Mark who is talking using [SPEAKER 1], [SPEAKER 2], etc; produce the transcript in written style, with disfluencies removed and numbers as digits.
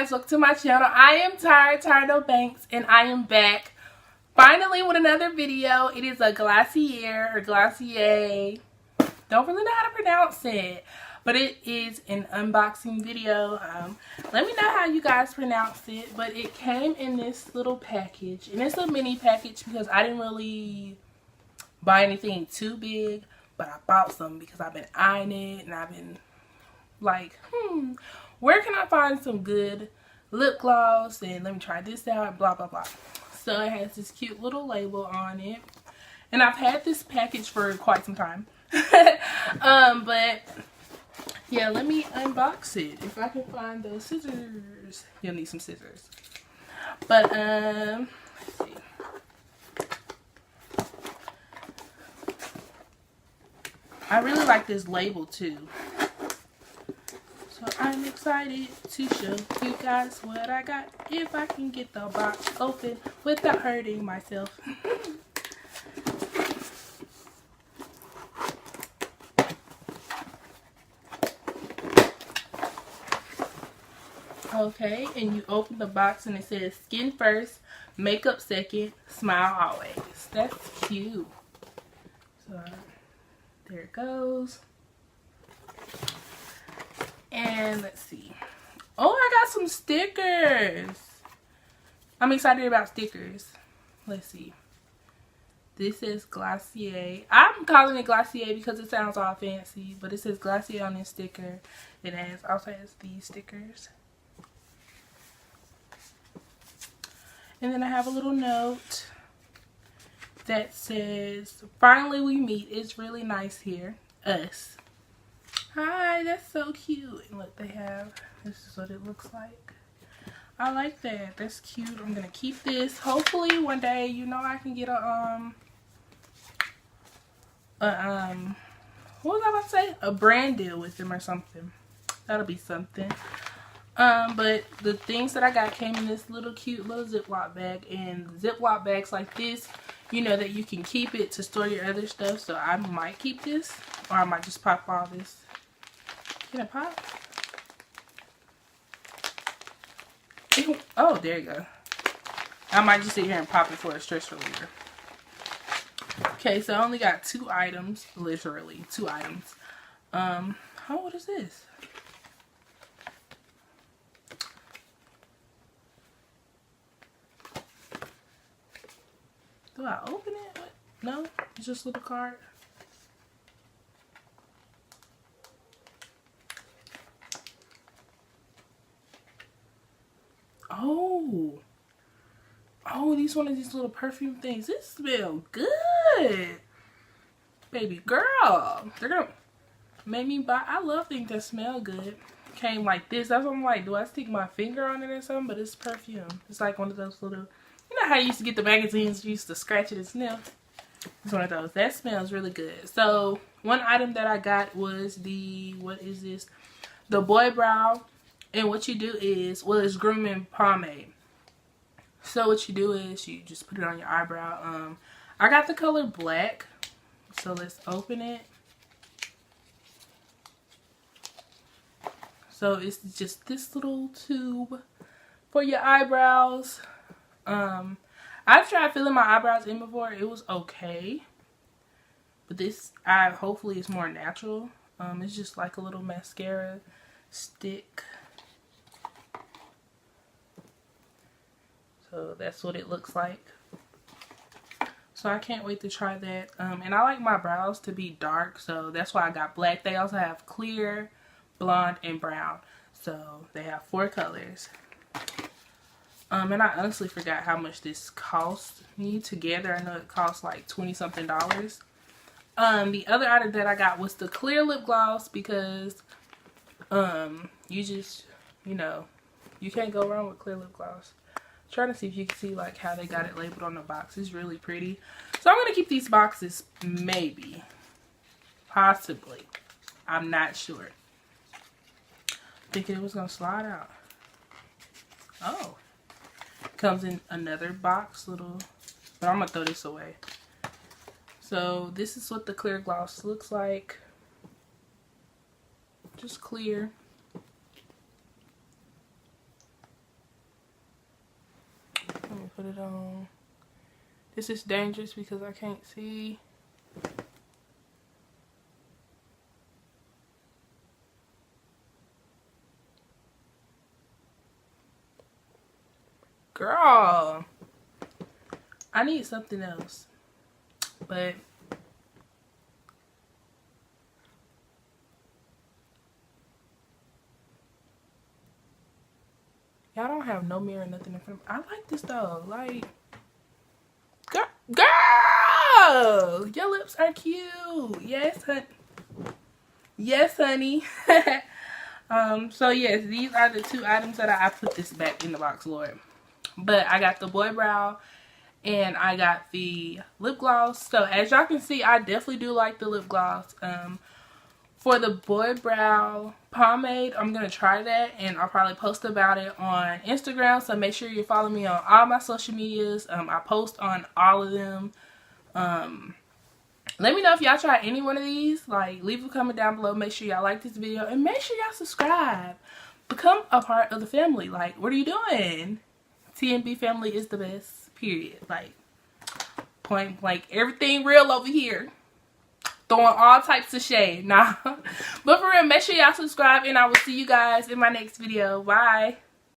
[SPEAKER 1] guys, welcome to my channel. I am Tyranobanks and I am back finally with another video. It is a glossier or glossier. Don't really know how to pronounce it, but it is an unboxing video. Let me know how you guys pronounce it, but it came in this little package, and it's a mini package because I didn't really buy anything too big, but I bought some because I've been eyeing it and I've been like, where can I find some good lip gloss, and let me try this out, blah blah blah. So it has this cute little label on it, and I've had this package for quite some time. But yeah, let me unbox it. If I can find those scissors. You'll need some scissors. But let's see. I really like this label too. So I'm excited to show you guys what I got, if I can get the box open without hurting myself. Okay, and you open the box and it says skin first, makeup second, smile always. That's cute. So there it goes. And let's see. Oh, I got some stickers. I'm excited about stickers. Let's see. This is Glossier. I'm calling it Glossier because it sounds all fancy, but it says Glossier on this sticker. It also has these stickers. And then I have a little note that says, finally we meet. It's really nice here. Us. Hi, that's so cute. And look, they have, this is what it looks like. I like that. That's cute. I'm gonna keep this. Hopefully one day, you know, I can get a what was I about to say? A brand deal with them or something. That'll be something. But the things that I got came in this little cute little Ziploc bag, and Ziploc bags like this, you know that you can keep it to store your other stuff. So I might keep this, or I might just pop all this. Can I pop? Oh, there you go. I might just sit here and pop it for a stress reliever. Okay, so I only got 2 items, literally 2 items. What is this? Do I open it? What? No, it's just a little card. Oh, these one of these little perfume things. This smell good. Baby girl. They're gonna make me buy. I love things that smell good. Came like this. That's what I'm like, do I stick my finger on it or something? But it's perfume. It's like one of those little, you know how you used to get the magazines, you used to scratch it and sniff? It's one of those. That smells really good. So one item that I got was the, what is this? The Boy Brow. And what you do is, well, it's grooming pomade. So what you do is you just put it on your eyebrow. I got the color black. So let's open it. So it's just this little tube for your eyebrows. I've tried filling my eyebrows in before. It was okay. But this, hopefully it's more natural. It's just like a little mascara stick. So that's what it looks like. So I can't wait to try that. And I like my brows to be dark, so that's why I got black. They also have clear, blonde, and brown. So they have 4 colors. And I honestly forgot how much this cost me together. I know it costs like $20 something. The other item that I got was the clear lip gloss because you just, you know, you can't go wrong with clear lip gloss. Trying to see if you can see like how they got it labeled on the box. It's really pretty. So I'm going to keep these boxes, maybe, possibly. I'm not sure. Thinking it was going to slide out. Oh. Comes in another box, little, but I'm going to throw this away. So this is what the clear gloss looks like. Just clear. it on. This is dangerous because I can't see. Girl, I need something else. But y'all don't have no mirror, nothing in front of me. I like this though. Like, girl, your lips are cute. Yes, honey. Yes, honey. So yes, these are the two items that I put this back in the box, Lord. But I got the boy brow and I got the lip gloss. So as y'all can see, I definitely do like the lip gloss. For the boy brow pomade, I'm going to try that and I'll probably post about it on Instagram. So make sure you follow me on all my social medias. I post on all of them. Let me know if y'all try any one of these. Like, leave a comment down below. Make sure y'all like this video and make sure y'all subscribe. Become a part of the family. Like, what are you doing? TNB family is the best, period. Like, point blank, everything real over here. Throwing all types of shade. Nah. But for real, make sure y'all subscribe and I will see you guys in my next video. Bye.